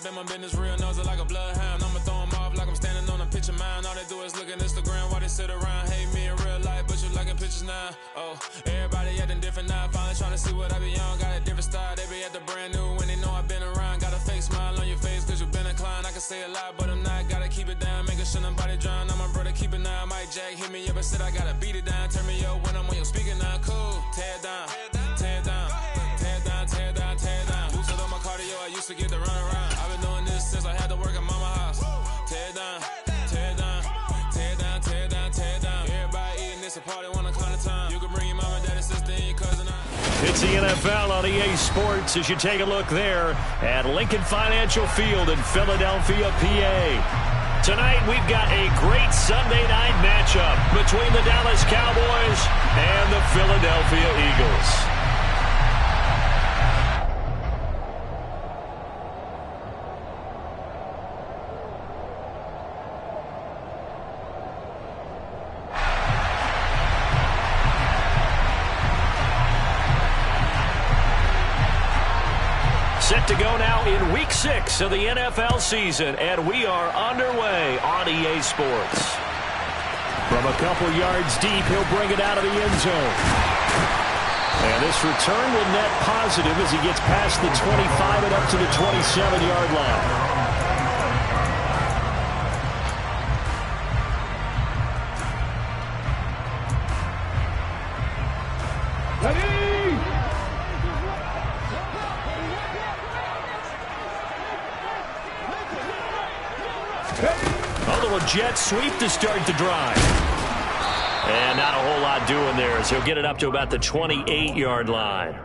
been my business real, nose it like a bloodhound. I'ma throw them off like I'm standing on a picture mound. All they do is look at Instagram while they sit around. Hate me in real life, but you liking pictures now. Oh, everybody acting different now. Finally trying to see what I be on. Got a different style, they be at the brand new when they know I've been around. Got a fake smile on your face cause you been inclined. I can say a lot, but I'm not. Gotta keep it down, making sure nobody drown. I'm my brother, keep it now. Mike Jack hit me up and said I gotta beat it down. Turn me up when I'm on your speaker now. Cool, tear it down, tear it down, tear it down, tear it down, tear it down. Boosted on my cardio, I used to get to run around. I've been doing this since I had to work at mama house. Tear it down, tear it down, tear it down, tear it down, tear it down. Everybody eating this a party one o'clock of time. You can bring your mama, daddy, sister, and your cousin out. It's the NFL on EA Sports as you take a look there at Lincoln Financial Field in Philadelphia, PA. Tonight we've got a great Sunday night matchup between the Dallas Cowboys and the Philadelphia Eagles. Set to go now in Week 6 of the NFL season, and we are underway on EA Sports. From a couple yards deep, he'll bring it out of the end zone. And this return will net positive as he gets past the 25 and up to the 27-yard line. A little jet sweep to start the drive. And not a whole lot doing there as he'll get it up to about the 28-yard line.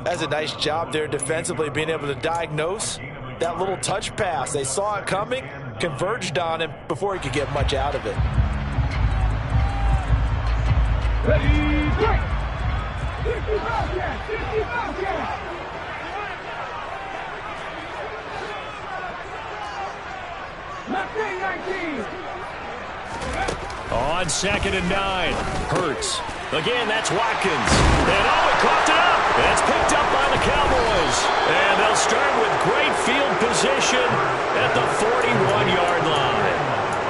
That's a nice job there defensively, being able to diagnose that little touch pass. They saw it coming, converged on him before he could get much out of it. Ready, break! On 2nd and 9, Hurts. Again, that's Watkins. And he coughed it up. And it's picked up by the Cowboys. And they'll start with great field position at the 41-yard line.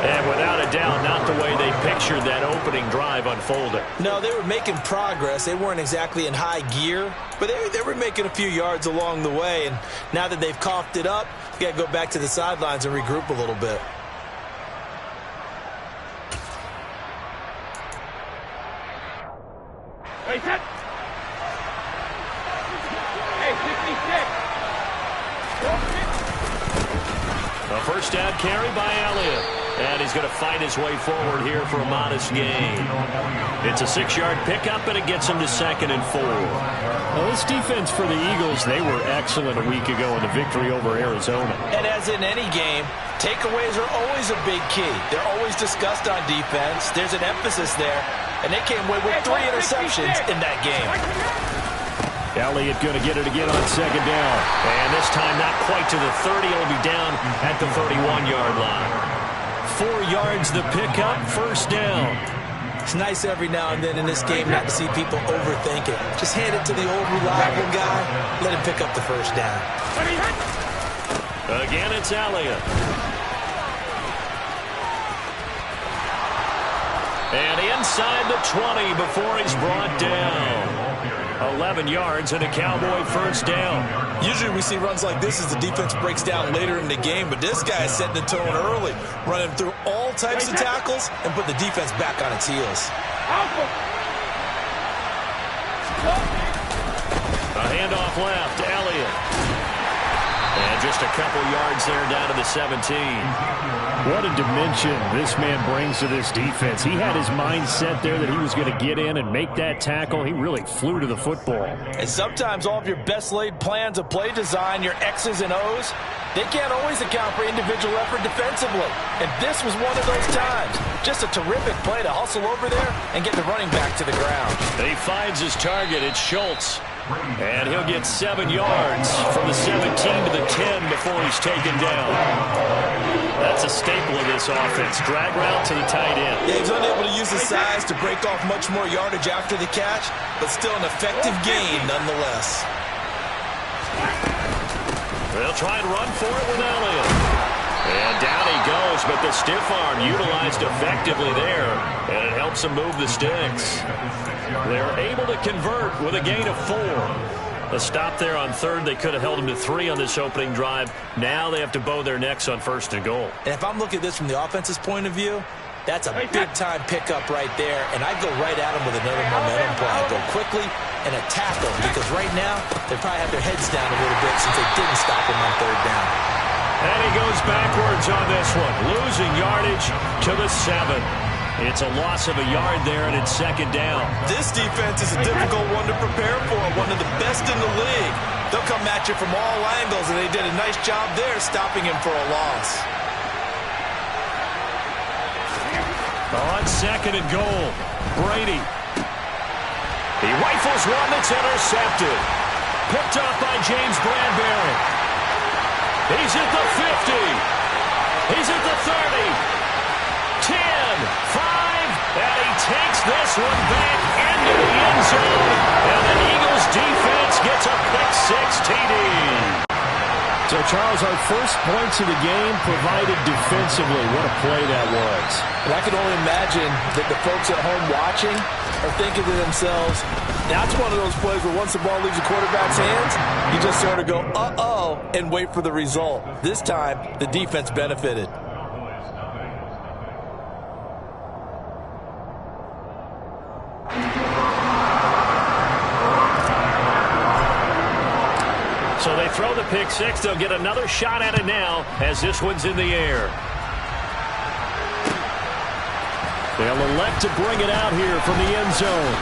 And without a doubt, not the way they pictured that opening drive unfolding. No, they were making progress. They weren't exactly in high gear, but they were making a few yards along the way. And now that they've coughed it up, you got to go back to the sidelines and regroup a little bit. Hey, set. Hey, 56. A first down carry by Elliott. And he's going to fight his way forward here for a modest gain. It's a 6-yard pickup, and it gets him to 2nd and 4. Well, this defense for the Eagles, they were excellent a week ago in the victory over Arizona. And as in any game, takeaways are always a big key. They're always discussed on defense. There's an emphasis there, and they came away with 3 interceptions in that game. Elliott going to get it again on 2nd down. And this time not quite to the 30. It'll be down at the 31-yard line. 4 yards the pickup, first down. It's nice every now and then in this game not to see people overthink it. Just hand it to the old reliable guy. Let him pick up the first down. Again, it's Elliott. And inside the 20 before he's brought down. 11 yards and a Cowboy first down. Usually we see runs like this as the defense breaks down later in the game, but this guy is setting the tone early, running through all types of tackles and put the defense back on its heels. A handoff left, Elliott. And just a couple yards there down to the 17. What a dimension this man brings to this defense. He had his mind set there that he was going to get in and make that tackle. He really flew to the football. And sometimes all of your best laid plans of play design, your X's and O's, they can't always account for individual effort defensively. And this was one of those times. Just a terrific play to hustle over there and get the running back to the ground. He finds his target. It's Schultz. And he'll get 7 yards from the 17 to the 10 before he's taken down. That's a staple of this offense. Drag route to the tight end. Yeah, he's unable to use his size to break off much more yardage after the catch, but still an effective gain nonetheless. They'll try and run for it with Elliott. And down he goes, but the stiff arm utilized effectively there, and it helps him move the sticks. They're able to convert with a gain of 4. A stop there on third. They could have held him to 3 on this opening drive. Now they have to bow their necks on first and goal. And if I'm looking at this from the offense's point of view, that's a big-time pickup right there, and I'd go right at him with another momentum play. I'd go quickly and attack them, because right now they probably have their heads down a little bit since they didn't stop him on third down. And he goes backwards on this one, losing yardage to the 7. It's a loss of a yard there, and it's second down. This defense is a difficult one to prepare for, one of the best in the league. They'll come at you from all angles, and they did a nice job there stopping him for a loss. On second and goal, Brady. He rifles one that's intercepted. Picked up by James Bradbury. He's at the 50. He's at the 30. 10, 5, and he takes this one back into the end zone. And the Eagles defense gets a pick 6 TD. So, Charles, our first points of the game provided defensively. What a play that was. And I can only imagine that the folks at home watching are thinking to themselves, that's one of those plays where once the ball leaves the quarterback's hands, you just sort of go, uh-oh, and wait for the result. This time, the defense benefited. So they throw the pick 6. They'll get another shot at it now as this one's in the air. They'll elect to bring it out here from the end zone.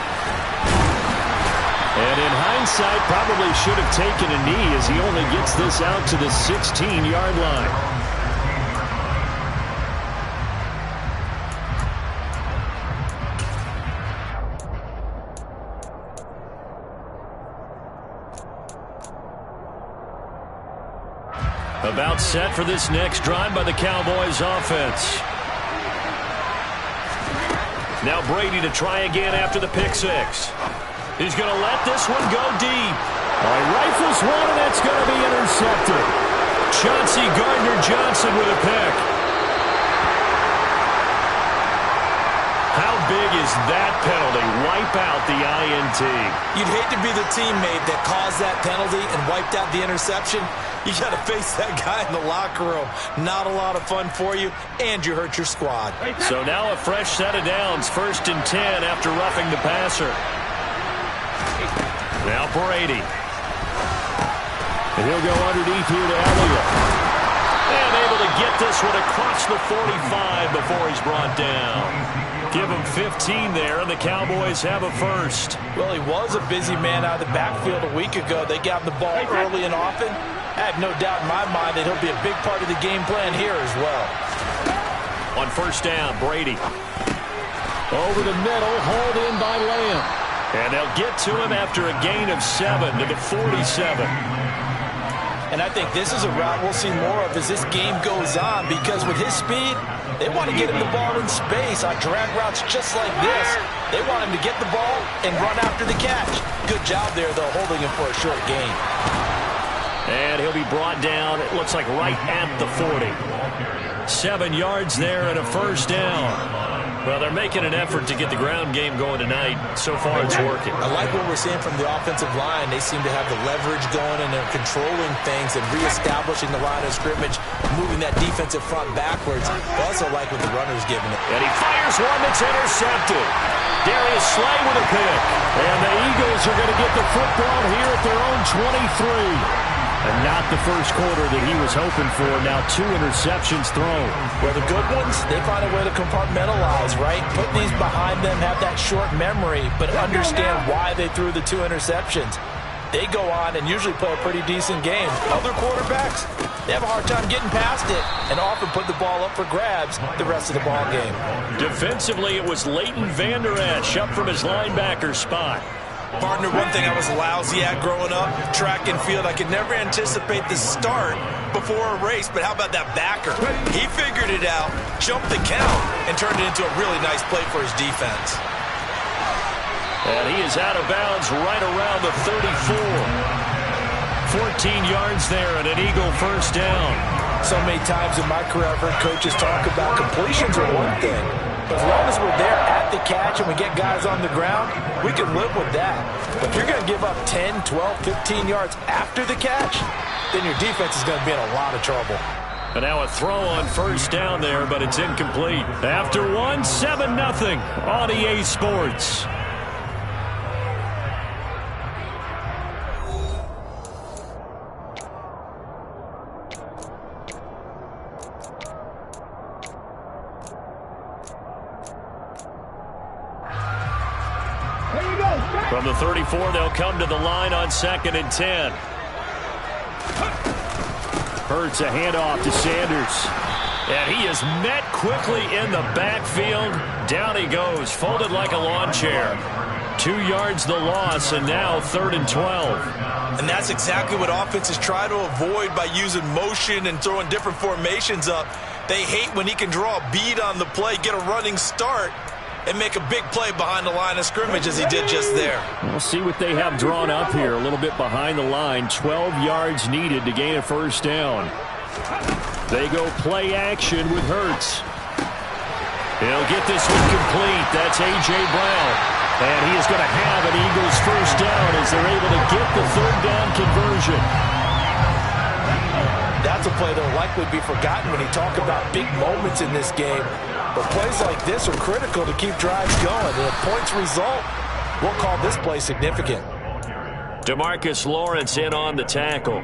And in hindsight, probably should have taken a knee as he only gets this out to the 16-yard line. About set for this next drive by the Cowboys offense. Now Brady to try again after the pick 6. He's going to let this one go deep. He rifles one, and that's going to be intercepted. Chauncey Gardner-Johnson with a pick. How big is that penalty? Wipe out the INT. You'd hate to be the teammate that caused that penalty and wiped out the interception. You got to face that guy in the locker room. Not a lot of fun for you, and you hurt your squad. So now a fresh set of downs, 1st and 10 after roughing the passer. Now Brady. And he'll go underneath here to Elliott. And able to get this one across the 45 before he's brought down. Give him 15 there, and the Cowboys have a first. Well, he was a busy man out of the backfield a week ago. They got him the ball early and often. I have no doubt in my mind that he'll be a big part of the game plan here as well. On first down, Brady. Over the middle, hauled in by Lamb. And they'll get to him after a gain of 7 to the 47. And I think this is a route we'll see more of as this game goes on, because with his speed, they want to get him the ball in space on drag routes just like this. They want him to get the ball and run after the catch. Good job there, though, holding him for a short gain. And he'll be brought down, it looks like right at the 40. 7 yards there and a first down. Well, they're making an effort to get the ground game going tonight. So far, it's working. I like what we're seeing from the offensive line. They seem to have the leverage going, and they're controlling things and reestablishing the line of scrimmage, moving that defensive front backwards. I also like what the runner's giving it. And he fires one that's intercepted. Darius Slay with a pick. And the Eagles are going to get the football here at their own 23. And not the first quarter that he was hoping for. Now 2 interceptions thrown. Well, the good ones, they find a way to compartmentalize, right? Put these behind them, have that short memory, but understand why they threw the 2 interceptions. They go on and usually play a pretty decent game. Other quarterbacks, they have a hard time getting past it and often put the ball up for grabs the rest of the ball game. Defensively, it was Leighton Vander Esch up from his linebacker spot. Partner, one thing I was lousy at growing up, track and field, I could never anticipate the start before a race, but how about that backer? He figured it out, jumped the count, and turned it into a really nice play for his defense. And he is out of bounds right around the 34. 14 yards there and an Eagle first down. So many times in my career, I've heard coaches talk about completions are one thing. But as long as we're there at the catch and we get guys on the ground, we can live with that. But if you're going to give up 10, 12, 15 yards after the catch, then your defense is going to be in a lot of trouble. And now a throw on first down there, but it's incomplete. After one, 7-0 on EA Sports. From the 34, they'll come to the line on 2nd and 10. Hurts a handoff to Sanders. And he is met quickly in the backfield. Down he goes, folded like a lawn chair. 2 yards the loss, and now 3rd and 12. And that's exactly what offenses try to avoid by using motion and throwing different formations up. They hate when he can draw a bead on the play, get a running start, and make a big play behind the line of scrimmage as he did just there. We'll see what they have drawn up here. A little bit behind the line. 12 yards needed to gain a first down. They go play action with Hurts. He'll get this one complete. That's A.J. Brown. And he is going to have an Eagles first down as they're able to get the 3rd down conversion. That's a play that will likely be forgotten when you talk about big moments in this game. But plays like this are critical to keep drives going. And a points result, we'll call this play significant. DeMarcus Lawrence in on the tackle.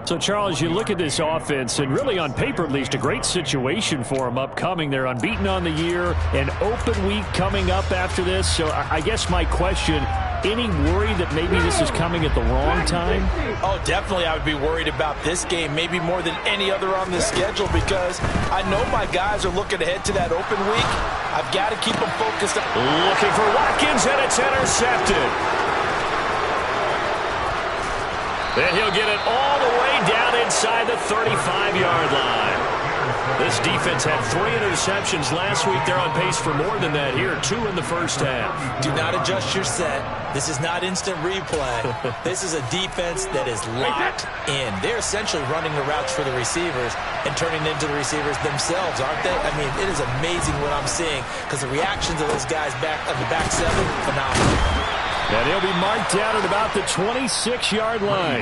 So, Charles, you look at this offense, and really on paper at least, a great situation for them upcoming. They're unbeaten on the year, an open week coming up after this. So I guess my question, any worry that maybe this is coming at the wrong time? Oh, definitely I would be worried about this game, maybe more than any other on the schedule, because I know my guys are looking ahead to that open week. I've got to keep them focused. Looking for Watkins, and it's intercepted. And he'll get it all the way down inside the 35-yard line. This defense had 3 interceptions last week. They're on pace for more than that here. 2 in the first half. Do not adjust your set. This is not instant replay. This is a defense that is locked in. They're essentially running the routes for the receivers and turning into the receivers themselves, aren't they? I mean, it is amazing what I'm seeing because the reactions of those guys back on the back 7, phenomenal. And he'll be marked down at about the 26-yard line.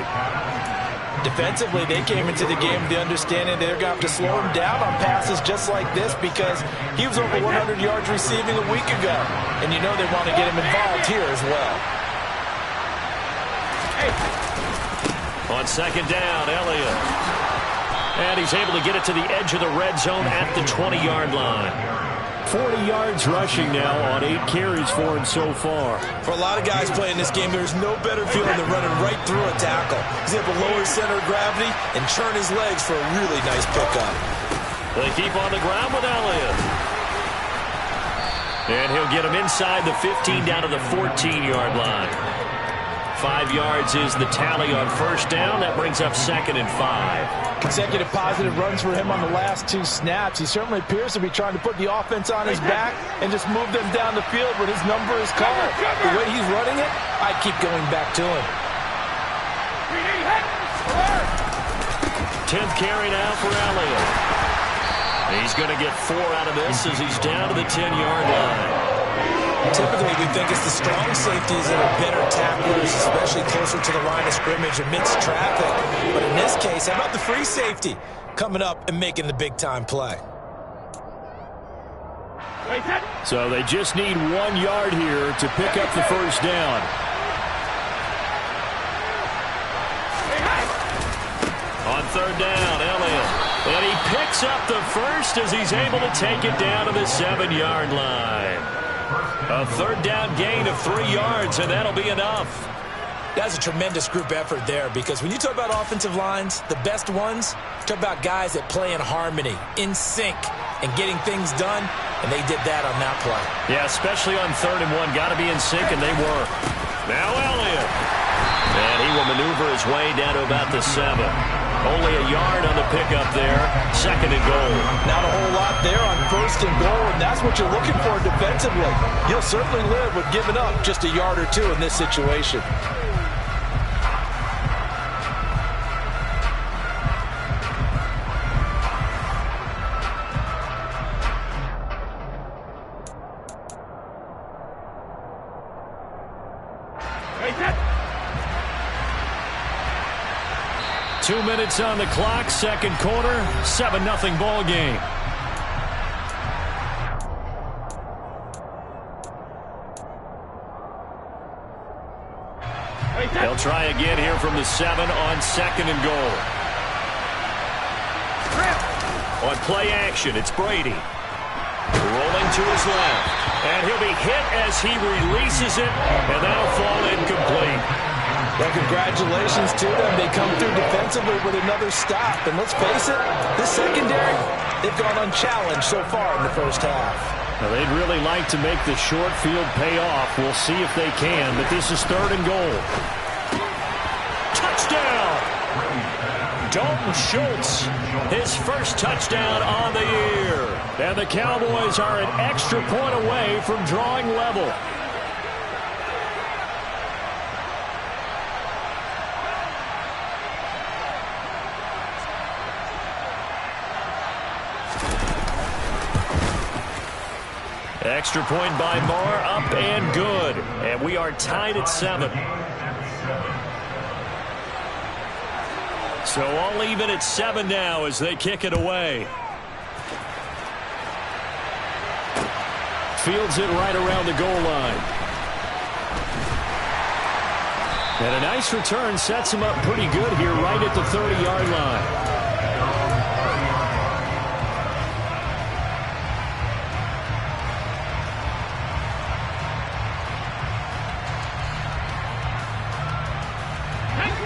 Defensively, they came into the game with the understanding they're going to have to slow him down on passes just like this because he was over 100 yards receiving a week ago. And you know they want to get him involved here as well. On 2nd down, Elliott. And he's able to get it to the edge of the red zone at the 20-yard line. 40 yards rushing now on 8 carries for him so far. For a lot of guys playing this game, there's no better feeling than running right through a tackle. He's able to lower his center of gravity and churn his legs for a really nice pickup. They keep on the ground with Elliott. And he'll get him inside the 15 down to the 14-yard line. 5 yards is the tally on first down. That brings up 2nd and 5. Consecutive positive runs for him on the last 2 snaps. He certainly appears to be trying to put the offense on his back and just move them down the field when his number is called. The way he's running it, I keep going back to him. 10th carry now for Elliott. He's going to get 4 out of this as he's down to the 10-yard line. Typically, we think it's the strong safeties that are better tacklers, especially closer to the line of scrimmage amidst traffic. But in this case, how about the free safety coming up and making the big-time play? So they just need 1 yard here to pick up the first down. On 3rd down, Elliott. And he picks up the first as he's able to take it down to the 7-yard line. A 3rd down gain of 3 yards, and that'll be enough. That's a tremendous group effort there because when you talk about offensive lines, the best ones, talk about guys that play in harmony, in sync, and getting things done, and they did that on that play. Yeah, especially on 3rd and 1. Got to be in sync, and they were. Now Elliott. And he will maneuver his way down to about the 7. Only a yard on the pickup there. 2nd and goal. Not a whole lot there on 1st and goal, and that's what you're looking for defensively. You'll certainly live with giving up just a yard or 2 in this situation. 2 minutes on the clock, second quarter, 7-0 ball game. They'll try again here from the 7 on second and goal. On play action, it's Brady. Rolling to his left. And he'll be hit as he releases it, and that'll fall incomplete. Well, congratulations to them. They come through defensively with another stop. And let's face it, this secondary, they've gone unchallenged so far in the first half. Now, they'd really like to make the short field pay off. We'll see if they can, but this is third and goal. Touchdown! Dalton Schultz, his first touchdown on the year. And the Cowboys are an extra point away from drawing level. Extra point by Moore, up and good. And we are tied at 7. So all even at 7 now as they kick it away. Fields it right around the goal line. And a nice return sets him up pretty good here right at the 30-yard line.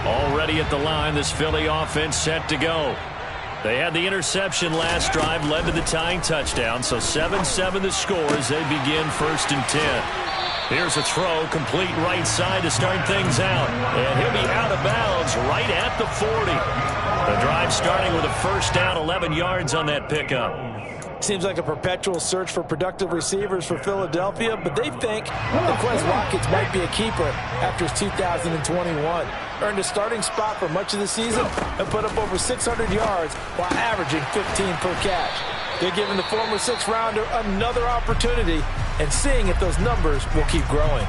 Already at the line, this Philly offense set to go. They had the interception last drive, led to the tying touchdown, so 7-7 the score as they begin 1st and 10. Here's a throw, complete right side to start things out. And he'll be out of bounds right at the 40. The drive starting with a first down, 11 yards on that pickup. Seems like a perpetual search for productive receivers for Philadelphia, but they think that Quez Watkins might be a keeper after his 2021. Earned a starting spot for much of the season and put up over 600 yards while averaging 15 per catch. They're giving the former 6th-rounder another opportunity and seeing if those numbers will keep growing.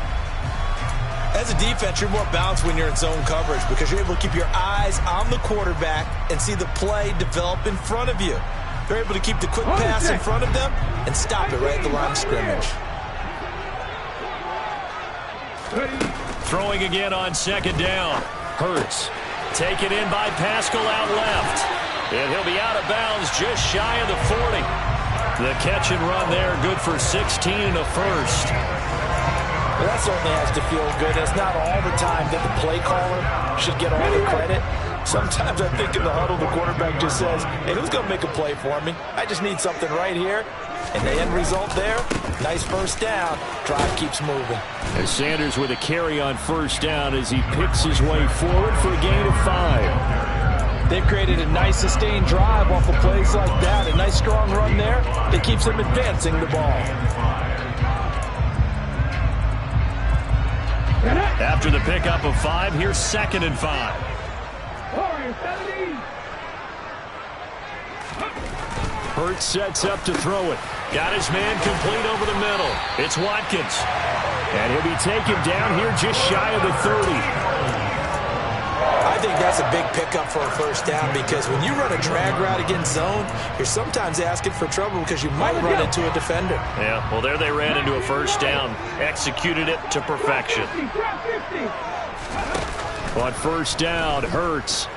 As a defense, you're more balanced when you're in zone coverage because you're able to keep your eyes on the quarterback and see the play develop in front of you. They're able to keep the quick pass in front of them and stop it right at the line of scrimmage. Throwing again on second down. Hurts. Taken in by Pascal out left. And he'll be out of bounds just shy of the 40. The catch and run there, good for 16 and a first. Well, that certainly has to feel good. It's not all the time that the play caller should get all the credit. Sometimes I think in the huddle, the quarterback just says, hey, who's going to make a play for me? I just need something right here. And the end result there, nice first down. Drive keeps moving. As Sanders with a carry on first down as he picks his way forward for a gain of 5. They've created a nice sustained drive off of plays like that. A nice strong run there that keeps them advancing the ball. After the pickup of 5, here's 2nd and 5. Hurts sets up to throw it. Got his man complete over the middle. It's Watkins. And he'll be taken down here just shy of the 30. I think that's a big pickup for a first down because when you run a drag route against zone, you're sometimes asking for trouble because you might run into a defender. Yeah, well, there they ran into a first down. Executed it to perfection. On first down, Hurts.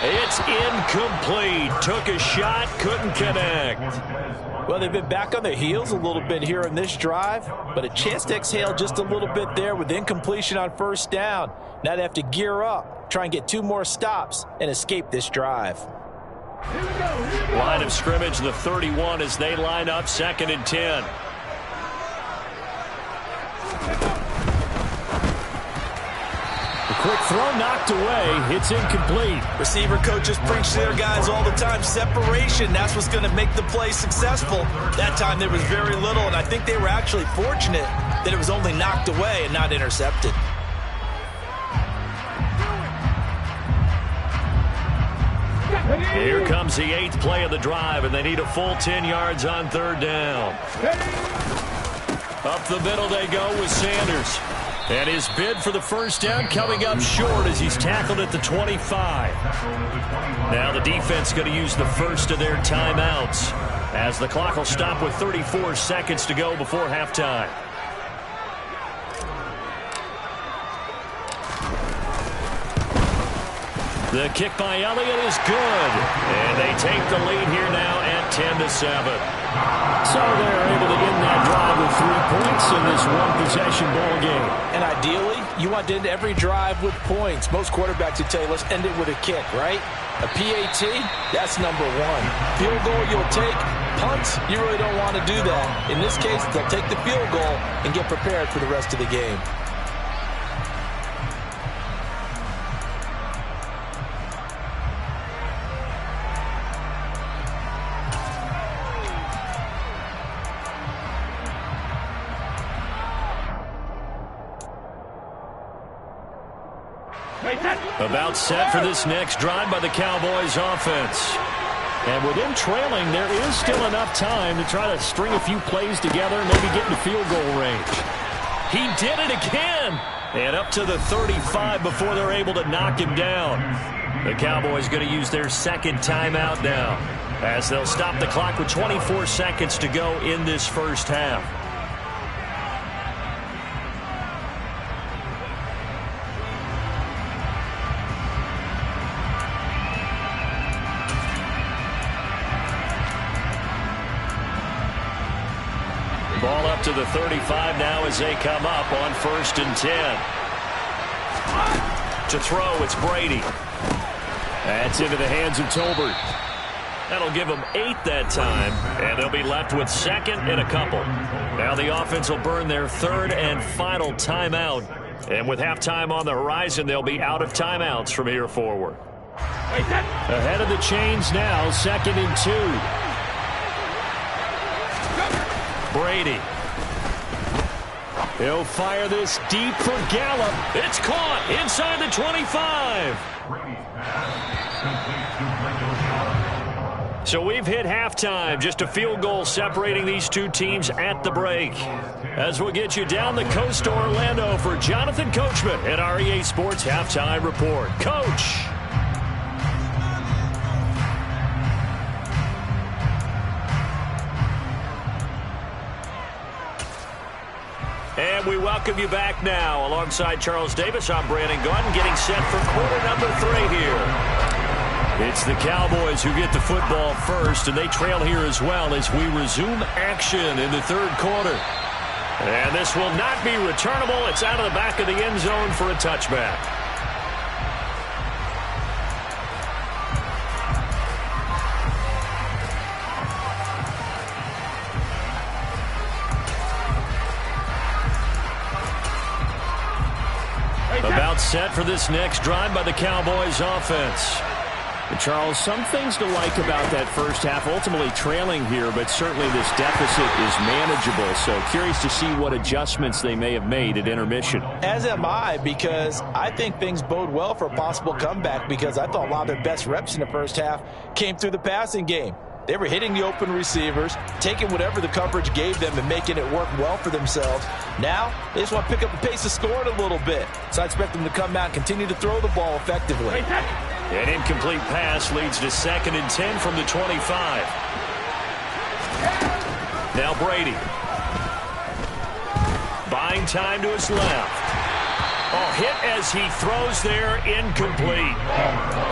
It's incomplete. Took a shot, couldn't connect. Well, they've been back on their heels a little bit here in this drive, but a chance to exhale just a little bit there with incompletion on first down. Now they have to gear up, try and get 2 more stops, and escape this drive. Line of scrimmage, the 31 as they line up 2nd and 10. Quick throw knocked away. It's incomplete. Receiver coaches preach to their guys all the time. Separation, that's what's going to make the play successful. That time there was very little, and I think they were actually fortunate that it was only knocked away and not intercepted. Here comes the 8th play of the drive, and they need a full 10 yards on 3rd down. Up the middle they go with Sanders. And his bid for the first down coming up short as he's tackled at the 25. Now the defense going to use the first of their timeouts as the clock will stop with 34 seconds to go before halftime. The kick by Elliott is good. And they take the lead here now at 10-7. So they're able to end that drive with 3 points in this one-possession ball game. And ideally, you want to end every drive with points. Most quarterbacks would tell you, let's end it with a kick, right? A PAT, that's number 1. Field goal you'll take. Punts, you really don't want to do that. In this case, they'll take the field goal and get prepared for the rest of the game. About set for this next drive by the Cowboys offense. And with him trailing, there is still enough time to try to string a few plays together and maybe get into field goal range. He did it again! And up to the 35 before they're able to knock him down. The Cowboys going to use their second timeout now as they'll stop the clock with 24 seconds to go in this first half. Ball up to the 35 now as they come up on 1st and 10. To throw, it's Brady. That's into the hands of Tolbert. That'll give them 8 that time, and they'll be left with 2nd and a couple. Now the offense will burn their 3rd and final timeout. And with halftime on the horizon, they'll be out of timeouts from here forward. Ahead of the chains now, 2nd and 2. Brady. He'll fire this deep for Gallup. It's caught inside the 25. So we've hit halftime. Just a field goal separating these two teams at the break. As we'll get you down the coast to Orlando for Jonathan Coachman at our EA Sports Halftime Report. Coach. And we welcome you back now. Alongside Charles Davis, I'm Brandon Gaudin, getting set for quarter number 3 here. It's the Cowboys who get the football first, and they trail here as well as we resume action in the 3rd quarter. And this will not be returnable. It's out of the back of the end zone for a touchback. About set for this next drive by the Cowboys offense. And Charles, some things to like about that first half. Ultimately trailing here, but certainly this deficit is manageable. So curious to see what adjustments they may have made at intermission. As am I, because I think things bode well for a possible comeback, because I thought a lot of their best reps in the first half came through the passing game. They were hitting the open receivers, taking whatever the coverage gave them and making it work well for themselves. Now, they just want to pick up the pace of scoring a little bit. So I expect them to come out and continue to throw the ball effectively. An incomplete pass leads to 2nd and 10 from the 25. Now Brady. Buying time to his left. Oh, hit as he throws there, incomplete.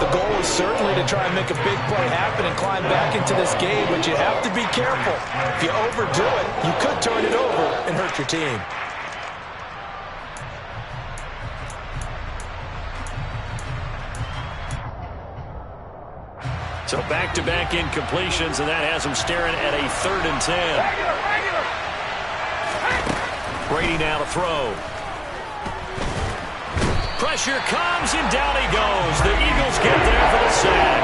The goal is certainly to try and make a big play happen and climb back into this game, but you have to be careful. If you overdo it, you could turn it over and hurt your team. So back-to-back incompletions, and that has him staring at a 3rd and 10. Brady now to throw. Pressure comes, and down he goes. The Eagles get there for the sack.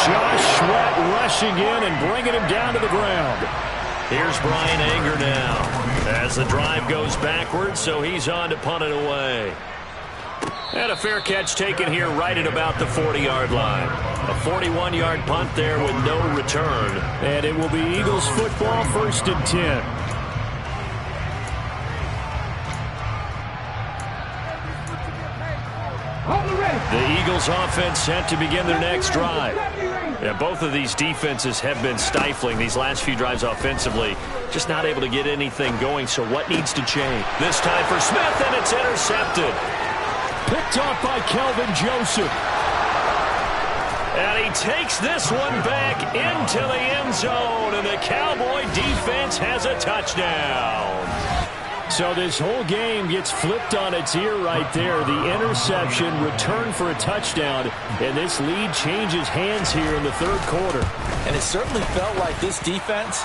Josh Sweat rushing in and bringing him down to the ground. Here's Brian Anger now as the drive goes backwards, so he's on to punt it away. And a fair catch taken here right at about the 40-yard line. A 41-yard punt there with no return. And it will be Eagles football, 1st and 10. The Eagles offense set to begin their next drive. Yeah, both of these defenses have been stifling these last few drives offensively. Just not able to get anything going, so what needs to change? This time for Smith, and it's intercepted. Picked off by Kelvin Joseph. And he takes this one back into the end zone, and the Cowboy defense has a touchdown. So this whole game gets flipped on its ear right there. The interception, return for a touchdown, and this lead changes hands here in the third quarter. And it certainly felt like this defense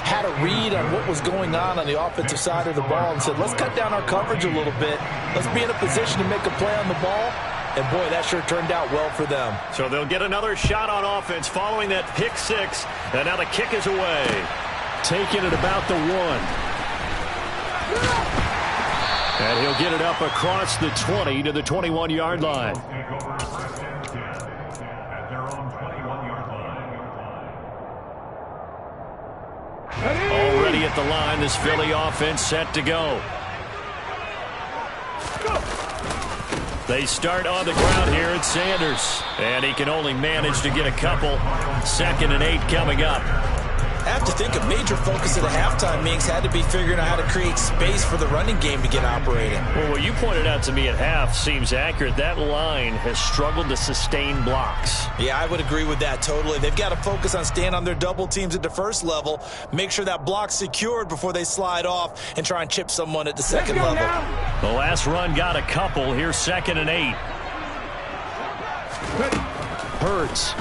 had a read on what was going on the offensive side of the ball and said, let's cut down our coverage a little bit. Let's be in a position to make a play on the ball. And, boy, that sure turned out well for them. So they'll get another shot on offense following that pick six. And now the kick is away. Taking it about the 1. And he'll get it up across the 20 to the 21-yard line. Already at the line, this Philly offense set to go. They start on the ground here at Sanders. And he can only manage to get a couple. 2nd and 8 coming up. I have to think a major focus of the halftime, Minks, had to be figuring out how to create space for the running game to get operating. Well, what you pointed out to me at half seems accurate. That line has struggled to sustain blocks. Yeah, I would agree with that totally. They've got to focus on staying on their double teams at the first level, make sure that block's secured before they slide off and try and chip someone at the second level. The last run got a couple. Here's 2nd and 8. Hurts.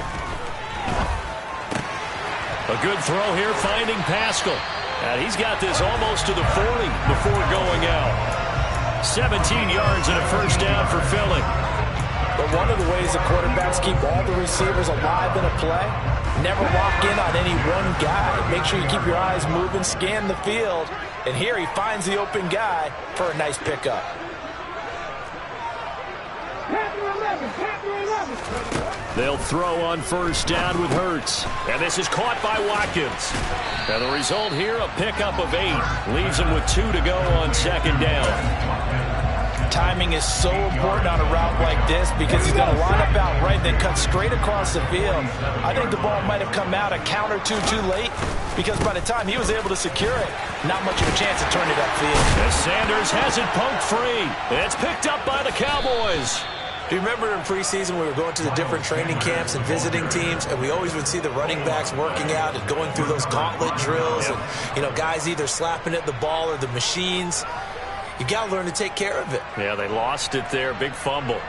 A good throw here, finding Pascal. And he's got this almost to the 40 before going out. 17 yards and a first down for Philly. But one of the ways the quarterbacks keep all the receivers alive in a play, never lock in on any one guy. Make sure you keep your eyes moving, scan the field. And here he finds the open guy for a nice pickup. They'll throw on first down with Hurts. And this is caught by Watkins. And the result here, a pickup of 8. Leaves him with 2 to go on 2nd down. Timing is so important on a route like this because he's going to line up out right, then cut straight across the field. I think the ball might have come out a count or two too late because by the time he was able to secure it, not much of a chance to turn it upfield. As Sanders has it poked free. It's picked up by the Cowboys. Do you remember in preseason we were going to the different training camps and visiting teams, and we always would see the running backs working out and going through those gauntlet drills, and guys either slapping at the ball or the machines. You got to learn to take care of it. Yeah, they lost it there. Big fumble.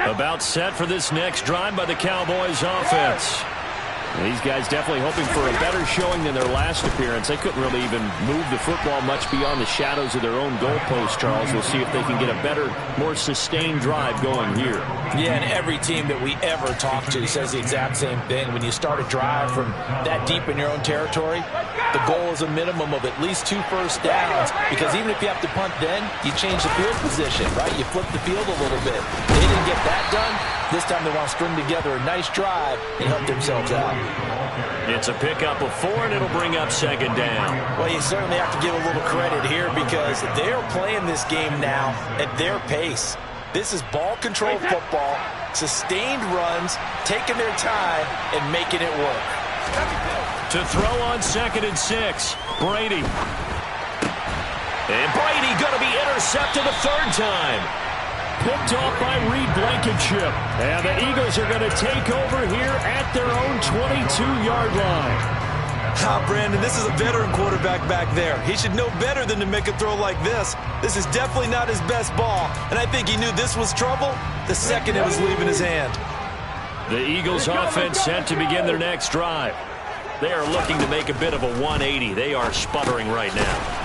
About set for this next drive by the Cowboys offense. These guys definitely hoping for a better showing than their last appearance. They couldn't really even move the football much beyond the shadows of their own goalpost, Charles. We'll see if they can get a better, more sustained drive going here. Yeah, and every team that we ever talk to says the exact same thing. When you start a drive from that deep in your own territory, the goal is a minimum of at least 2 first downs, because even if you have to punt then, you change the field position, right? You flip the field a little bit. They didn't get that done. This time they want to string together a nice drive and help themselves out. It's a pickup of 4, and it'll bring up 2nd down. Well, you certainly have to give a little credit here because they're playing this game now at their pace. This is ball control football, sustained runs, taking their time, and making it work. To throw on 2nd and 6, Brady. And Brady going to be intercepted a 3rd time. Picked off by Reed Blankenship. And the Eagles are going to take over here at their own 22-yard line. Brandon, this is a veteran quarterback back there. He should know better than to make a throw like this. This is definitely not his best ball, and I think he knew this was trouble the second it was leaving his hand. The Eagles offense set to begin their next drive. They are looking to make a bit of a 180. They are sputtering right now.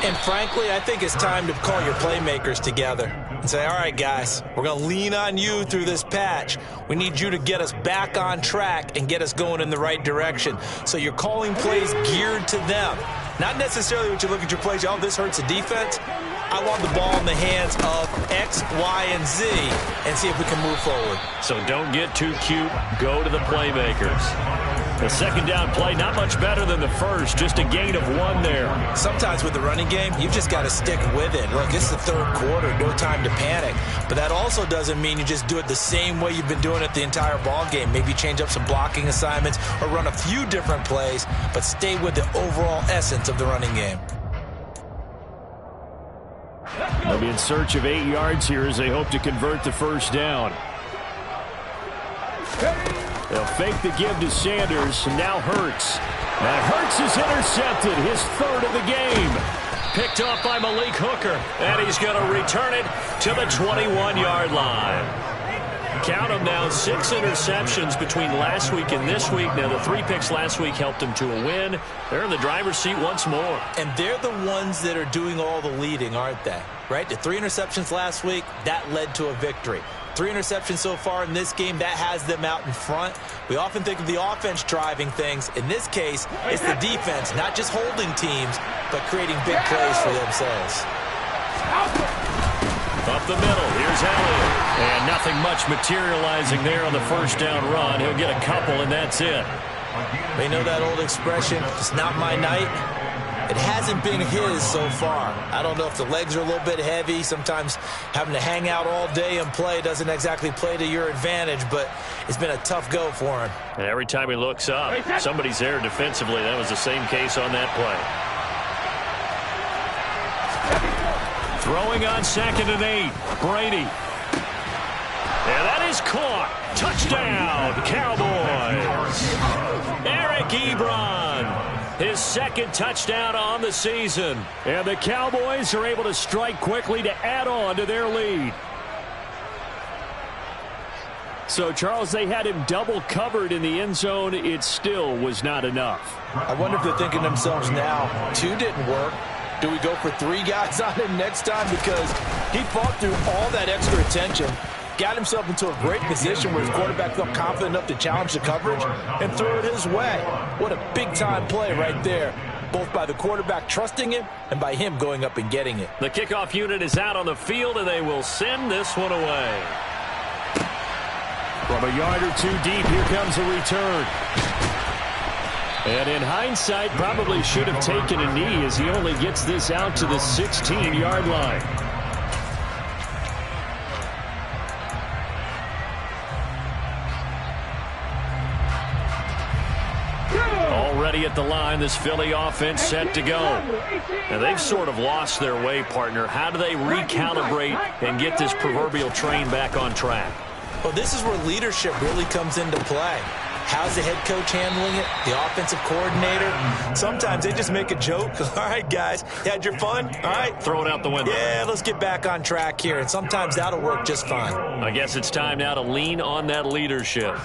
And frankly, I think it's time to call your playmakers together and say, all right, guys, we're going to lean on you through this patch. We need you to get us back on track and get us going in the right direction. So you're calling plays geared to them. Not necessarily what you look at your plays, oh, this hurts the defense. I want the ball in the hands of X, Y, and Z and see if we can move forward. So don't get too cute. Go to the playmakers. The second down play, not much better than the first. Just a gain of 1 there. Sometimes with the running game, you've just got to stick with it. Look, it's the third quarter. No time to panic. But that also doesn't mean you just do it the same way you've been doing it the entire ball game. Maybe change up some blocking assignments or run a few different plays, but stay with the overall essence of the running game. They'll be in search of 8 yards here as they hope to convert the first down. They'll fake the give to Sanders, and now Hurts. And Hurts is intercepted, his 3rd of the game. Picked up by Malik Hooker, and he's going to return it to the 21-yard line. Count them now, 6 interceptions between last week and this week. Now, the 3 picks last week helped them to a win. They're in the driver's seat once more. And they're the ones that are doing all the leading, aren't they? Right? The 3 interceptions last week, that led to a victory. 3 interceptions so far in this game, that has them out in front. We often think of the offense driving things. In this case, it's the defense, not just holding teams, but creating big plays for themselves. Up the middle, here's Elliott. And nothing much materializing there on the first down run. He'll get a couple, and that's it. They know that old expression, it's not my night. It hasn't been his so far. I don't know if the legs are a little bit heavy. Sometimes having to hang out all day and play doesn't exactly play to your advantage, but it's been a tough go for him. And every time he looks up, somebody's there defensively. That was the same case on that play. Throwing on 2nd and 8, Brady. And that is caught. Touchdown, Cowboys. Eric Ebron, his 2nd touchdown on the season. And the Cowboys are able to strike quickly to add on to their lead. So, Charles, they had him double covered in the end zone. It still was not enough. I wonder if they're thinking to themselves now, 2 didn't work. Do we go for 3 guys on him next time? Because he fought through all that extra attention, got himself into a great position where his quarterback felt confident enough to challenge the coverage and throw it his way. What a big-time play right there, both by the quarterback trusting him and by him going up and getting it. The kickoff unit is out on the field, and they will send this one away. From a yard or 2 deep, here comes a return. And in hindsight, probably should have taken a knee as he only gets this out to the 16-yard line. Already at the line, this Philly offense set to go. And they've sort of lost their way, partner. How do they recalibrate and get this proverbial train back on track? Well, this is where leadership really comes into play. How's the head coach handling it? The offensive coordinator? Sometimes they just make a joke. All right, guys, you had your fun? All right. Throw it out the window. Yeah, let's get back on track here. And sometimes that'll work just fine. I guess it's time now to lean on that leadership.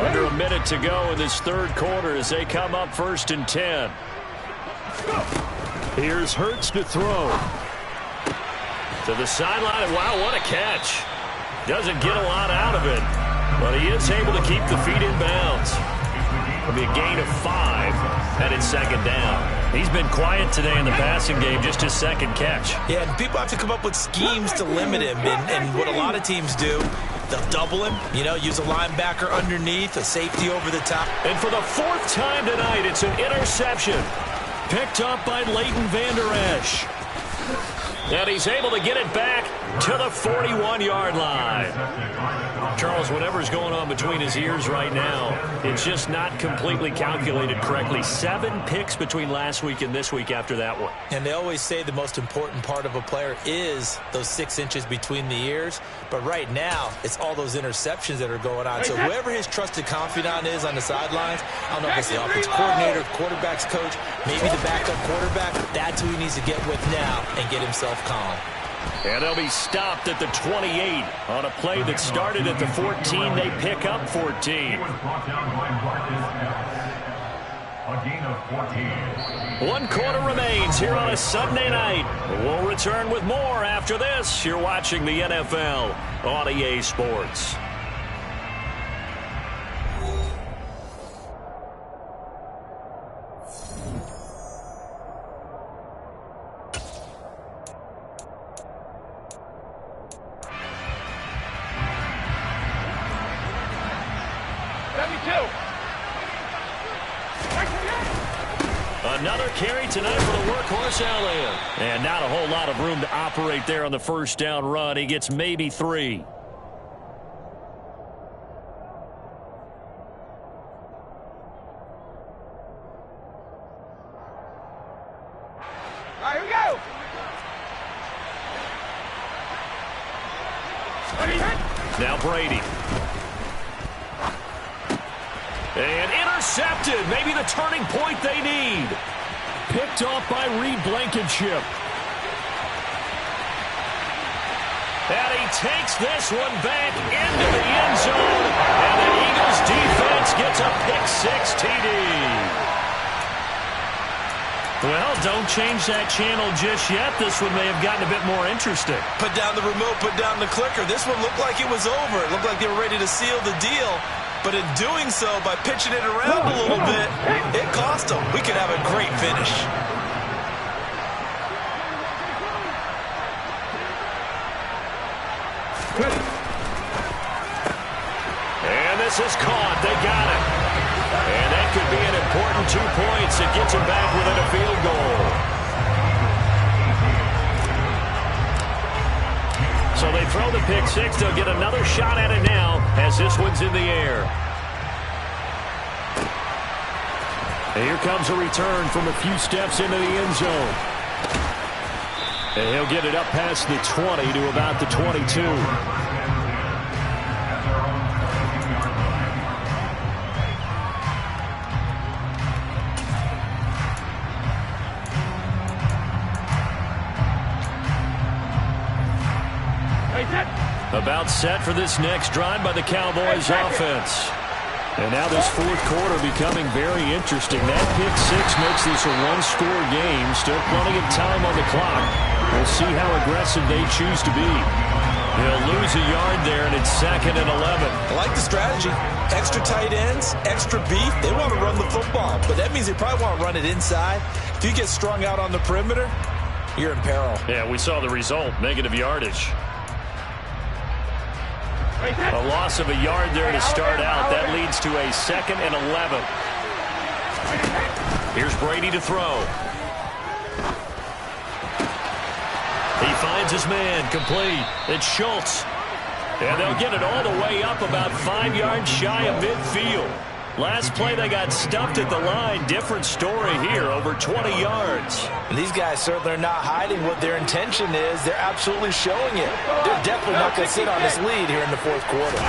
Under a minute to go in this 3rd quarter as they come up 1st and 10. Here's Hurts to throw. To the sideline. Wow, what a catch. Doesn't get a lot out of it, but he is able to keep the feet in bounds. It'll be a gain of 5, headed 2nd down. He's been quiet today in the passing game, just his 2nd catch. Yeah, and people have to come up with schemes to limit him, and what a lot of teams do, they'll double him, use a linebacker underneath, a safety over the top. And for the 4th time tonight, it's an interception. Picked up by Leighton Vander Esch. And he's able to get it back to the 41-yard line. Charles, whatever's going on between his ears right now, it's just not completely calculated correctly. 7 picks between last week and this week after that one. And they always say the most important part of a player is those 6 inches between the ears. But right now, it's all those interceptions that are going on. So whoever his trusted confidant is on the sidelines, I don't know if it's the offensive coordinator, quarterback's coach, maybe the backup quarterback, that's who he needs to get with now and get himself calm. And they'll be stopped at the 28 on a play that started at the 14. They pick up 14. One quarter remains here on a Sunday night. We'll return with more after this. You're watching the NFL on EA Sports. Another carry tonight for the workhorse Elliott. And not a whole lot of room to operate there on the first down run. He gets maybe 3. All right, here we go. Now Brady. And intercepted. Maybe the turning point they need. Picked off by Reed Blankenship. And he takes this one back into the end zone. And the Eagles defense gets a pick-6 TD. Well, don't change that channel just yet. This one may have gotten a bit more interesting. Put down the remote, put down the clicker. This one looked like it was over. It looked like they were ready to seal the deal. But in doing so, by pitching it around a little bit, it cost them. We could have a great finish. And this is caught. They got it. And that could be an important 2 points. It gets them back within a field goal. So they throw the pick-6. They'll get another shot at it now as this one's in the air. And here comes a return from a few steps into the end zone. And he'll get it up past the 20 to about the 22. About set for this next drive by the Cowboys offense. And now this fourth quarter becoming very interesting. That pick-6 makes this a one-score game. Still plenty of time on the clock. We'll see how aggressive they choose to be. They'll lose a yard there, and it's 2nd and 11. I like the strategy. Extra tight ends, extra beef. They want to run the football, but that means they probably want to run it inside. If you get strung out on the perimeter, you're in peril. Yeah, we saw the result, negative yardage. A loss of a yard there to start out. That leads to a 2nd and 11. Here's Brady to throw. He finds his man, complete. It's Schultz. And they'll get it all the way up about 5 yards shy of midfield. Last play they got stuffed at the line. Different story here, over 20 yards. And these guys certainly are not hiding what their intention is. They're absolutely showing it. They're definitely not going to sit on this lead here in the fourth quarter.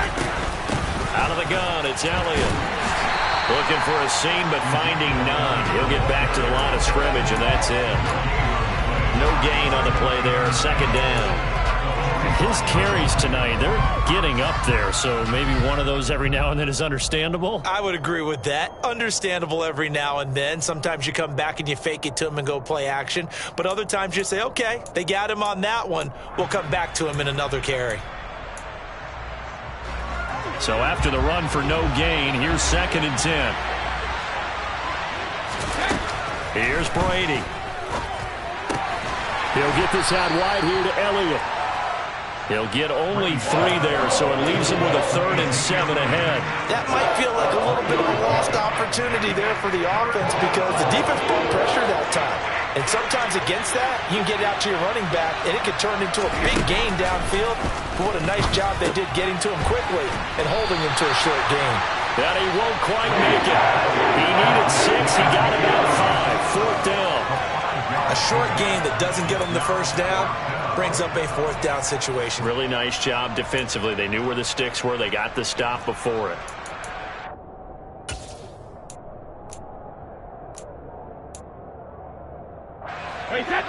Out of the gun, it's Elliott. Looking for a seam, but finding none. He'll get back to the line of scrimmage, and that's it. No gain on the play there, 2nd down. His carries tonight, they're getting up there, so maybe one of those every now and then is understandable. I would agree with that. Understandable every now and then. Sometimes you come back and you fake it to him and go play action. But other times you say, okay, they got him on that one. We'll come back to him in another carry. So after the run for no gain, here's 2nd and 10. Here's Brady. He'll get this out wide here to Elliott. He'll get only 3 there, so it leaves him with a 3rd and 7 ahead. That might feel like a little bit of a lost opportunity there for the offense because the defense brought pressure that time. And sometimes against that, you can get out to your running back, and it could turn into a big gain downfield. But what a nice job they did getting to him quickly and holding him to a short gain. But he won't quite make it. He needed 6. He got about 5. 4th down. A short gain that doesn't get him the first down brings up a 4th down situation. Really nice job defensively. They knew where the sticks were. They got the stop before it. Wait, set.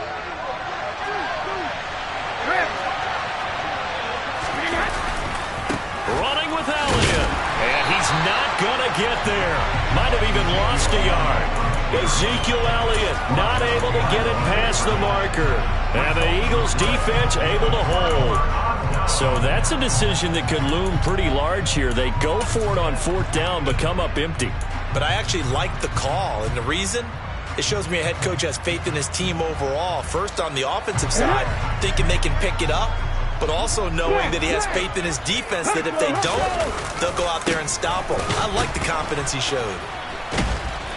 Running with Elliott. And he's not going to get there. Might have even lost a yard. Ezekiel Elliott not able to get it past the marker. And the Eagles defense able to hold. So that's a decision that could loom pretty large here. They go for it on 4th down, but come up empty. But I actually like the call. And the reason? It shows me a head coach has faith in his team overall. First on the offensive side, thinking they can pick it up. But also knowing that he has faith in his defense that if they don't, they'll go out there and stop him. I like the confidence he showed.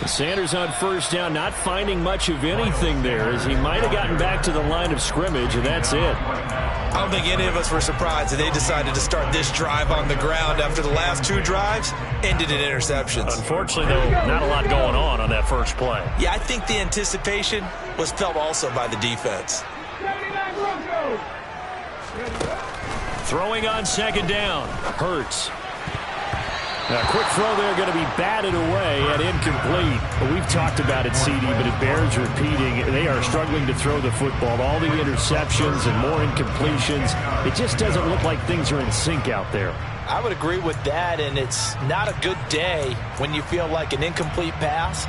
Sanders on first down, not finding much of anything there, as he might have gotten back to the line of scrimmage, and that's it. I don't think any of us were surprised that they decided to start this drive on the ground after the last 2 drives ended in interceptions. Unfortunately, though, not a lot going on that first play. Yeah, I think the anticipation was felt also by the defense. Throwing on second down. Hurts. A quick throw there going to be batted away and incomplete. We've talked about it, CD, but it bears repeating. They are struggling to throw the football. All the interceptions and more incompletions. It just doesn't look like things are in sync out there. I would agree with that, and it's not a good day when you feel like an incomplete pass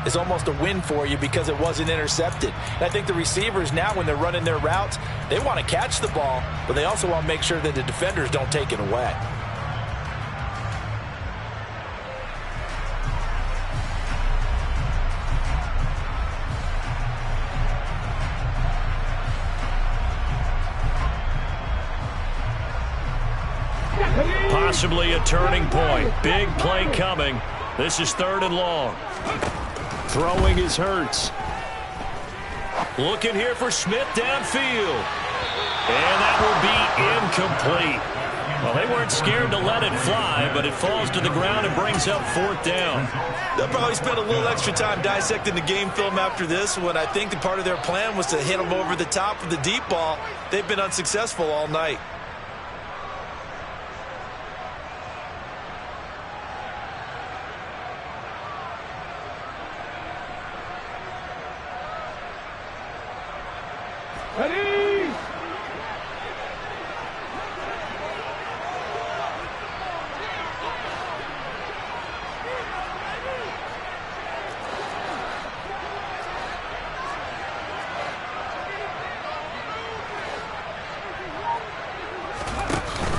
is almost a win for you because it wasn't intercepted. And I think the receivers now, when they're running their routes, they want to catch the ball, but they also want to make sure that the defenders don't take it away. Possibly a turning point. Big play coming. This is 3rd and long. Throwing is Hurts. Looking here for Smith downfield. And that will be incomplete. Well, they weren't scared to let it fly, but it falls to the ground and brings up 4th down. They'll probably spend a little extra time dissecting the game film after this, when I think the part of their plan was to hit them over the top of the deep ball. They've been unsuccessful all night. Ready?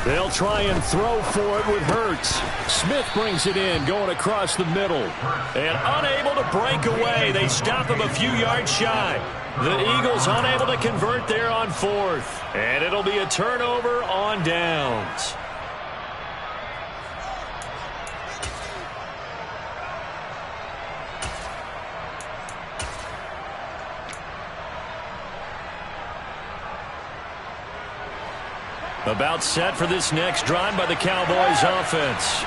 They'll try and throw for it with Hurts. Smith brings it in, going across the middle. And unable to break away. They stop him a few yards shy. The Eagles unable to convert there on 4th. And it'll be a turnover on downs. About set for this next drive by the Cowboys offense.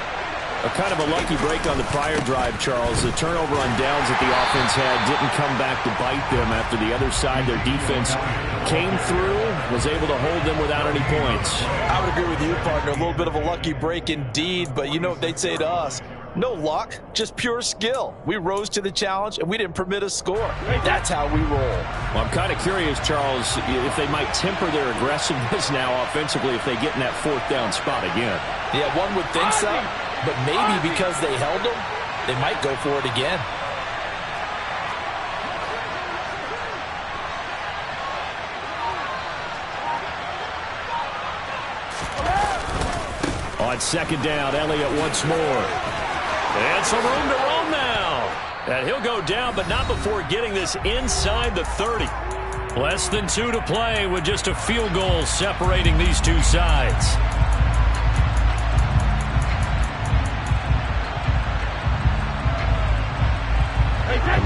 A kind of a lucky break on the prior drive, Charles. The turnover on downs that the offense had didn't come back to bite them after the other side. Their defense came through, was able to hold them without any points. I would agree with you, partner. A little bit of a lucky break indeed, but you know what they'd say to us? No luck, just pure skill. We rose to the challenge, and we didn't permit a score. That's how we roll. Well, I'm kind of curious, Charles, if they might temper their aggressiveness now offensively if they get in that 4th down spot again. Yeah, one would think so. But maybe because they held them, they might go for it again. On second down, Elliott once more. And some room to roam now. And he'll go down, but not before getting this inside the 30. Less than 2 to play with just a field goal separating these two sides.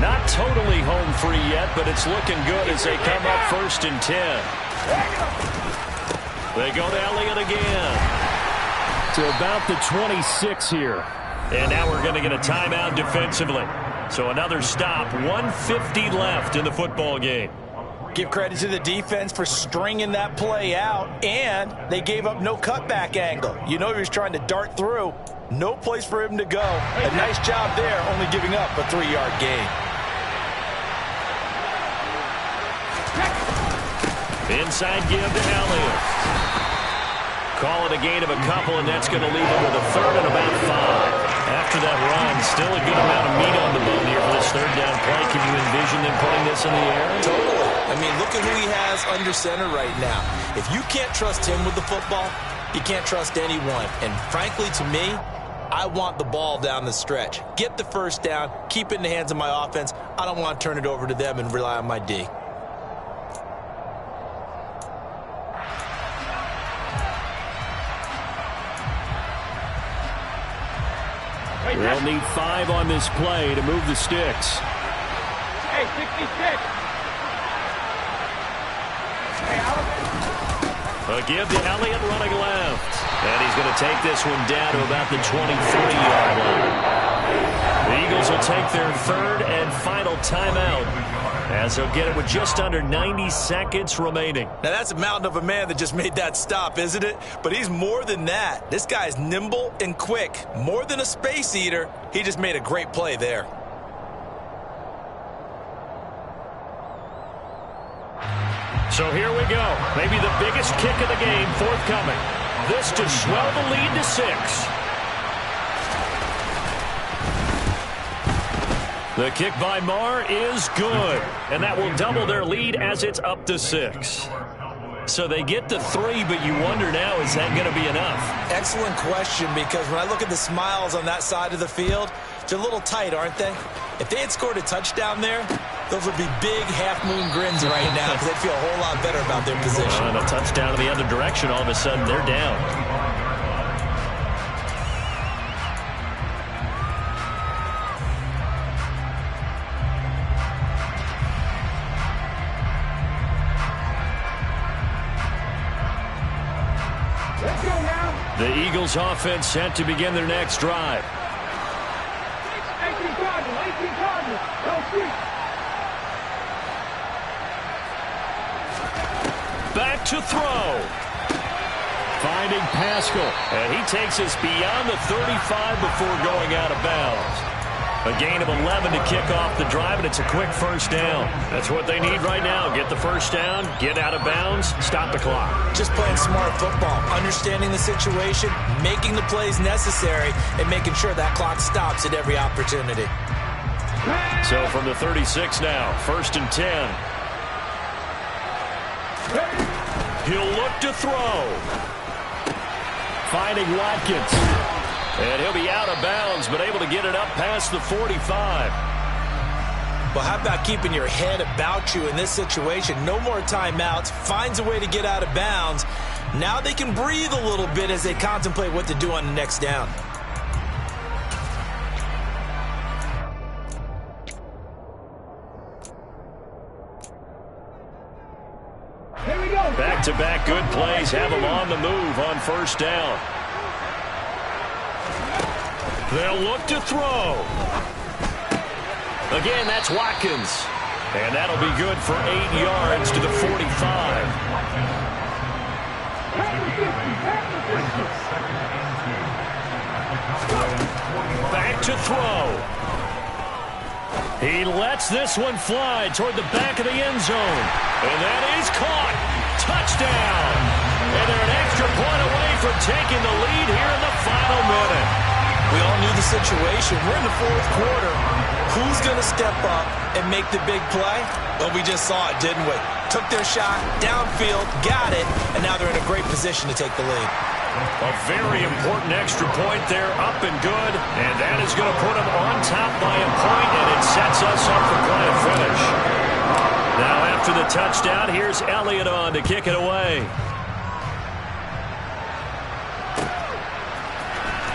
Not totally home free yet, but it's looking good as they come up 1st and 10. They go to Elliott again. To about the 26 here. And now we're going to get a timeout defensively. So another stop. 1:50 left in the football game. Give credit to the defense for stringing that play out, and they gave up no cutback angle. You know he was trying to dart through. No place for him to go. A nice job there, only giving up a 3-yard gain. Inside give to Elliott. Call it a gain of a couple, and that's going to leave him with a 3rd and about 5. After that run, still a good amount of meat on the bone here for this 3rd down play. Can you envision them putting this in the air? Totally. I mean, look at who he has under center right now. If you can't trust him with the football, you can't trust anyone. And frankly, to me, I want the ball down the stretch. Get the 1st down, keep it in the hands of my offense. I don't want to turn it over to them and rely on my D. They'll need 5 on this play to move the sticks. Hey, 66. Hey, A give to Elliott running left. And he's going to take this one down to about the 23-yard line. The Eagles will take their 3rd and final timeout, as they'll get it with just under 90 seconds remaining. Now, that's a mountain of a man that just made that stop, isn't it? But he's more than that. This guy's nimble and quick. More than a space eater. He just made a great play there. So here we go. Maybe the biggest kick of the game forthcoming. This to swell the lead to 6. The kick by Marr is good, and that will double their lead as it's up to 6. So they get to 3, but you wonder now, is that going to be enough? Excellent question, because when I look at the smiles on that side of the field, they're a little tight, aren't they? If they had scored a touchdown there, those would be big half-moon grins right now, because they'd feel a whole lot better about their position. And a touchdown in the other direction, all of a sudden they're down. The Eagles offense set to begin their next drive. 18 Cardinals. Go street. Back to throw. Finding Pascal. And he takes us beyond the 35 before going out of bounds. A gain of 11 to kick off the drive, and it's a quick first down. That's what they need right now. Get the first down, get out of bounds, stop the clock. Just playing smart football, understanding the situation, making the plays necessary, and making sure that clock stops at every opportunity. So from the 36 now, 1st and 10. He'll look to throw. Finding Watkins. And he'll be out of bounds, but able to get it up past the 45. Well, how about keeping your head about you in this situation? No more timeouts. Finds a way to get out of bounds. Now they can breathe a little bit as they contemplate what to do on the next down. Here we go. Back-to-back good plays have them on the move on first down. They'll look to throw. Again, that's Watkins. And that'll be good for 8 yards to the 45. Back to throw. He lets this one fly toward the back of the end zone. And that is caught. Touchdown. And they're an extra point away from taking the lead here in the final minute. We all knew the situation. We're in the 4th quarter. Who's going to step up and make the big play? Well, we just saw it, didn't we? Took their shot, downfield, got it, and now they're in a great position to take the lead. A very important extra point there, up and good, and that is going to put them on top by a point, and it sets us up for quite a finish. Now after the touchdown, here's Elliott on to kick it away.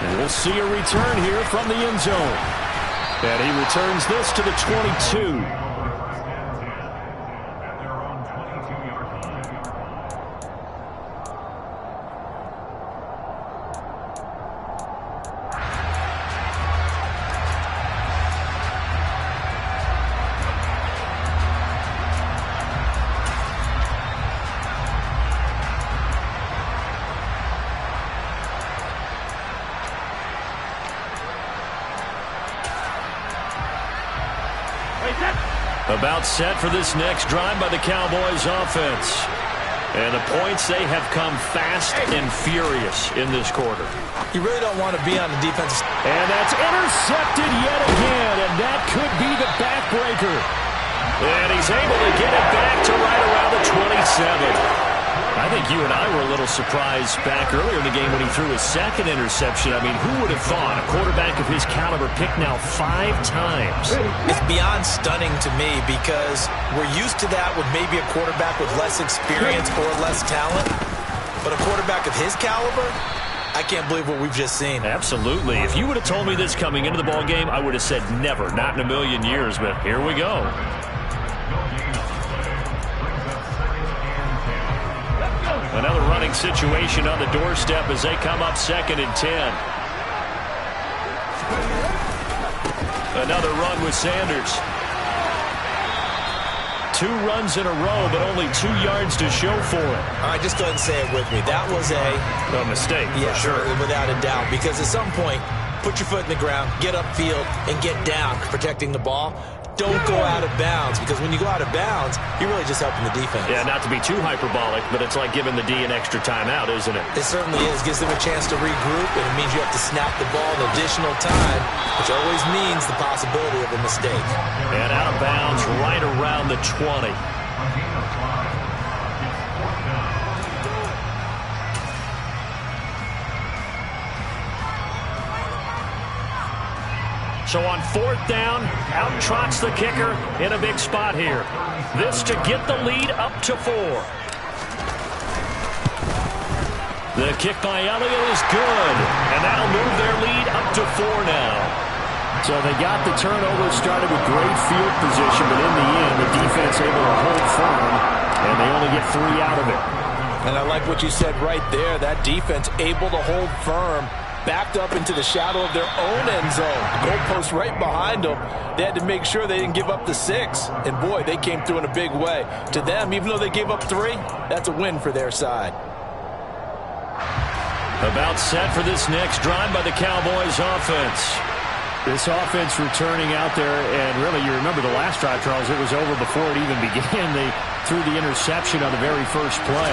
And we'll see a return here from the end zone. And he returns this to the 22. About set for this next drive by the Cowboys offense. And the points, they have come fast and furious in this quarter. You really don't want to be on the defensive. And that's intercepted yet again, and that could be the backbreaker. And he's able to get it back to right around the 27. I think you and I were a little surprised back earlier in the game when he threw his 2nd interception. I mean, who would have thought a quarterback of his caliber picked now 5 times? It's beyond stunning to me because we're used to that with maybe a quarterback with less experience or less talent. But a quarterback of his caliber, I can't believe what we've just seen. Absolutely. If you would have told me this coming into the ball game, I would have said never, not in a million years, but here we go. Another running situation on the doorstep as they come up 2nd and 10. Another run with Sanders. 2 runs in a row, but only 2 yards to show for it. All right, just go ahead and say it with me. That was a mistake, yeah, for sure. Without a doubt, because at some point, put your foot in the ground, get upfield, and get down, protecting the ball. Don't go out of bounds, because when you go out of bounds, you're really just helping the defense. Yeah, not to be too hyperbolic, but it's like giving the D an extra timeout, isn't it? It certainly is. Gives them a chance to regroup, and it means you have to snap the ball an additional time, which always means the possibility of a mistake. And out of bounds right around the 20. So on 4th down, out trots the kicker in a big spot here. This to get the lead up to 4. The kick by Elliott is good, and that'll move their lead up to 4 now. So they got the turnover, started with great field position, but in the end, the defense able to hold firm, and they only get 3 out of it. And I like what you said right there. That defense able to hold firm, backed up into the shadow of their own end zone. Goalpost right behind them. They had to make sure they didn't give up the 6. And, boy, they came through in a big way. To them, even though they gave up 3, that's a win for their side. About set for this next drive by the Cowboys offense. This offense returning out there, and really, you remember the last drive, Charles, it was over before it even began. They threw the interception on the very first play.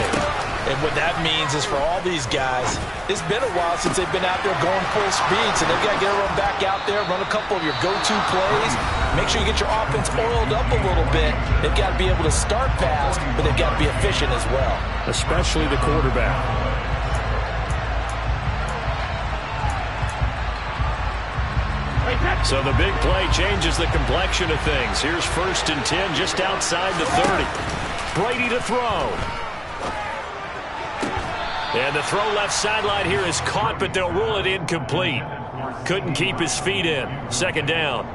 And what that means is for all these guys, it's been a while since they've been out there going full speed, so they've got to get everyone back out there, run a couple of your go-to plays, make sure you get your offense oiled up a little bit. They've got to be able to start fast, but they've got to be efficient as well. Especially the quarterback. So the big play changes the complexion of things. Here's 1st and 10 just outside the 30. Brady to throw. And the throw left sideline here is caught, but they'll rule it incomplete. Couldn't keep his feet in. 2nd down.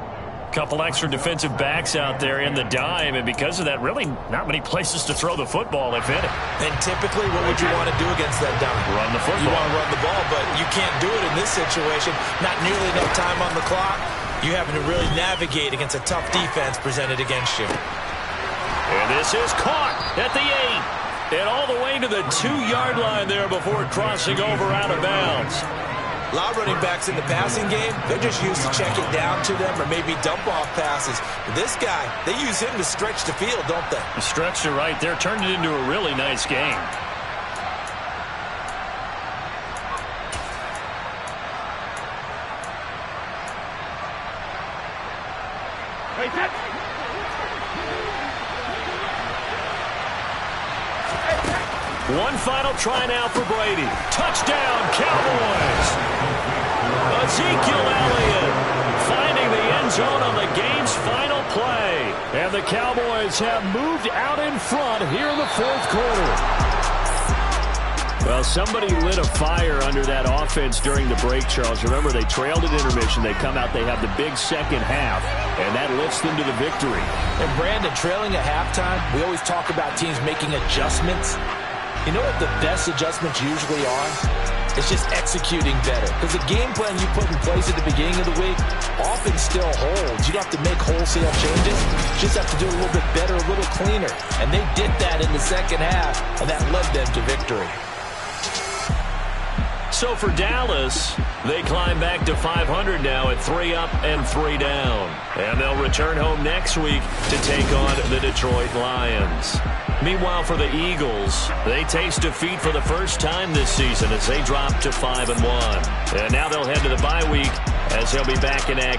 Couple extra defensive backs out there in the dime, and because of that, really not many places to throw the football, if any. And typically, what would you want to do against that dime? Run the football. You want to run the ball, but you can't do it in this situation. Not nearly enough time on the clock. You having to really navigate against a tough defense presented against you. And this is caught at the 8. And all the way to the 2-yard line there before crossing over out of bounds. A lot of running backs in the passing game, they're just used to check it down to them or maybe dump off passes. But this guy, they use him to stretch the field, don't they? He stretched it right there, turned it into a really nice game. One final try now for Brady. Touchdown, Cowboys! Ezekiel Elliott finding the end zone on the game's final play. And the Cowboys have moved out in front here in the 4th quarter. Well, somebody lit a fire under that offense during the break, Charles. Remember, they trailed at intermission. They come out, they have the big second half, and that lifts them to the victory. And, Brandon, trailing at halftime, we always talk about teams making adjustments. You know what the best adjustments usually are? It's just executing better. Because the game plan you put in place at the beginning of the week often still holds. You don't have to make wholesale changes. You just have to do it a little bit better, a little cleaner. And they did that in the second half, and that led them to victory. So for Dallas, they climb back to 500 now at 3 up and 3 down. And they'll return home next week to take on the Detroit Lions. Meanwhile, for the Eagles, they taste defeat for the first time this season as they drop to 5-1. And now they'll head to the bye week as they'll be back in action